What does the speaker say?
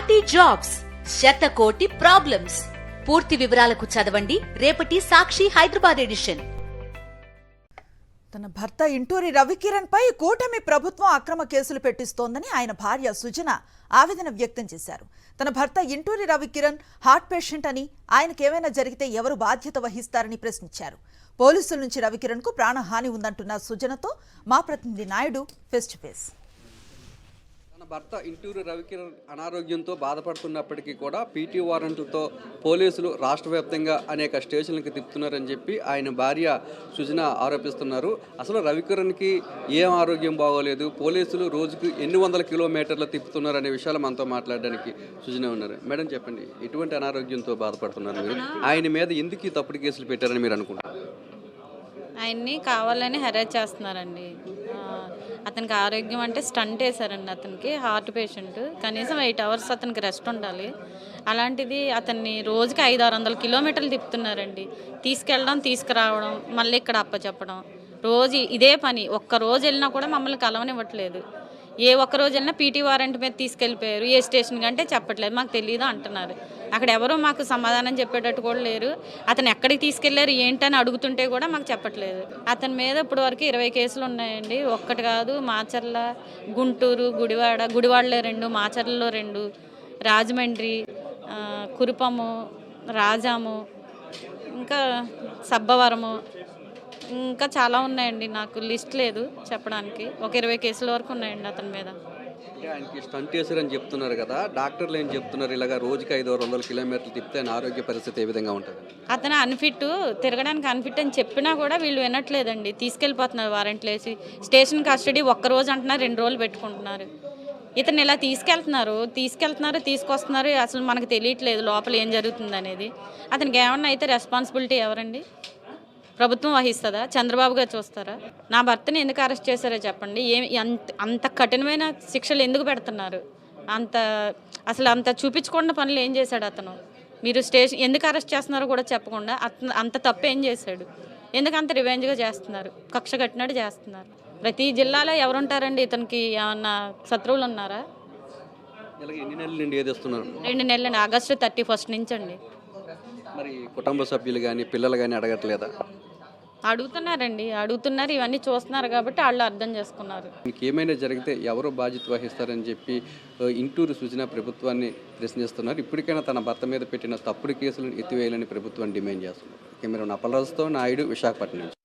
కోటి జాబ్స్, శతకోటి ప్రాబ్లమ్స్. పూర్తి వివరాలకు చదవండి రేపటి సాక్షి హైదరాబాద్ ఎడిషన్. తన భర్త ఇంటూరి రవికిరణ్ పై కూటమి ప్రభుత్వం అక్రమ కేసులు పెట్టిస్తోందని ఆయన భార్య సుజన ఆవేదన వ్యక్తం చేశారు. తన భర్త ఇంటూరి రవికిరణ్ హార్ట్ పేషెంట్ అని, ఆయనకేమైనా జరిగితే ఎవరు బాధ్యత వహిస్తారని ప్రశ్నించారు. పోలీసుల నుంచి రవికిరణ్ కు ప్రాణహాని ఉందంటున్న సుజనతో మా ప్రతినిధి నాయుడు ఫేస్ టు ఫేస్. తన భర్త ఇంటూరి రవికిరణ్ అనారోగ్యంతో బాధపడుతున్నప్పటికీ కూడా పీటీ వారెంట్లతో పోలీసులు రాష్ట్ర వ్యాప్తంగా అనేక స్టేషన్లకు తిప్పుతున్నారని చెప్పి ఆయన భార్య సుజన ఆరోపిస్తున్నారు. అసలు రవికిరణ్కి ఏం ఆరోగ్యం బాగోలేదు, పోలీసులు రోజుకు ఎన్ని వందల కిలోమీటర్లు తిప్పుతున్నారు అనే విషయాలు మనతో మాట్లాడడానికి సుజన ఉన్నారు. మేడం చెప్పండి, ఎటువంటి అనారోగ్యంతో బాధపడుతున్నారు మీరు? ఆయన మీద ఎందుకు తప్పుడు కేసులు పెట్టారని మీరు అనుకుంటున్నారు? ఆయన్ని కావాలని హెరాస్ చేస్తున్నారండి. అతనికి ఆరోగ్యం అంటే స్టంట్ వేశారండి. అతనికి హార్ట్ పేషెంట్, కనీసం 8 hours అతనికి రెస్ట్ ఉండాలి. అలాంటిది అతన్ని రోజుకి 500-600 కిలోమీటర్లు తిప్పుతున్నారండి. తీసుకెళ్ళడం, తీసుకురావడం, మళ్ళీ ఇక్కడ అప్పచెప్పడం, రోజు ఇదే పని. ఒక్కరోజు వెళ్ళినా కూడా మమ్మల్ని కలవనివ్వట్లేదు. ఏ ఒక్కరోజు వెళ్ళినా పీటీ వారెంట్ మీద తీసుకెళ్ళిపోయారు, ఏ స్టేషన్ కంటే చెప్పట్లేదు, మాకు తెలియదు అంటున్నారు. అక్కడ ఎవరు మాకు సమాధానం చెప్పేటట్టు కూడా లేరు. అతను ఎక్కడికి తీసుకెళ్లారు ఏంటని అడుగుతుంటే కూడా మాకు చెప్పట్లేదు. అతని మీద ఇప్పటి వరకు 20 కేసులు ఉన్నాయండి. ఒక్కటి కాదు, మాచర్ల, గుంటూరు, గుడివాడలో 2, మాచర్లలో 2, రాజమండ్రి, కురుపము, రాజాము, ఇంకా సబ్బవరము, ఇంకా చాలా ఉన్నాయండి. నాకు లిస్ట్ లేదు చెప్పడానికి. ఒక 20 కేసుల వరకు ఉన్నాయండి అతని మీద. అంటే ఆయనకి స్టంట్ వేసారని చెప్తున్నారు కదా, డాక్టర్లు ఏం చెప్తున్నారు? ఇలాగా రోజుకి 500 కిలోమీటర్లు తిప్పితే ఆయన ఆరోగ్య పరిస్థితి ఏ విధంగా ఉంటుంది? అతను అన్ఫిట్, తిరగడానికి అన్ఫిట్ అని చెప్పినా కూడా వీళ్ళు వినట్లేదండి. తీసుకెళ్ళిపోతున్నారు వారెంట్లు వేసి. స్టేషన్ కస్టడీ ఒక్కరోజు అంటున్నారు, 2 రోజులు పెట్టుకుంటున్నారు. ఇతను ఇలా తీసుకెళ్తున్నారు, తీసుకొస్తున్నారు. అసలు మనకు తెలియట్లేదు లోపల ఏం జరుగుతుంది అనేది. అతనికి ఏమన్నా అయితే రెస్పాన్సిబిలిటీ ఎవరండి? ప్రభుత్వం వహిస్తుందా? చంద్రబాబు గారు చూస్తారా? నా భర్తని ఎందుకు అరెస్ట్ చేశారో చెప్పండి. అంత కఠినమైన శిక్షలు ఎందుకు పెడుతున్నారు? అసలు అంత చూపించకుండా పనులు ఏం చేశాడు అతను? మీరు స్టేషన్ ఎందుకు అరెస్ట్ చేస్తున్నారో కూడా చెప్పకుండా అంత తప్పు ఏం చేశాడు? ఎందుకు అంత రివెంజ్గా చేస్తున్నారు? కక్ష కట్టినట్టు చేస్తున్నారు. ప్రతి జిల్లాలో ఎవరుంటారండి? ఇతనికి ఏమన్నా శత్రువులు ఉన్నారా? 2 నెలలు, ఆగస్టు 31 నుంచి అండి. మరి కుటుంబ సభ్యులు కానీ పిల్లలు కానీ అడగట్లేదా? అడుగుతున్నారు. ఇవన్నీ చూస్తున్నారు కాబట్టి వాళ్ళు అర్థం చేసుకున్నారు. మీకు ఏమైనా జరిగితే ఎవరు బాధ్యత వహిస్తారని చెప్పి ఇంటూరు సుజన ప్రభుత్వాన్ని ప్రశ్నిస్తున్నారు. ఇప్పటికైనా తన భర్త మీద పెట్టిన తప్పుడు కేసులను ఎత్తివేయాలని ప్రభుత్వం డిమాండ్ చేస్తున్నారు. కెమెరా అప్పలరాజుతో నాయుడు, విశాఖపట్నం.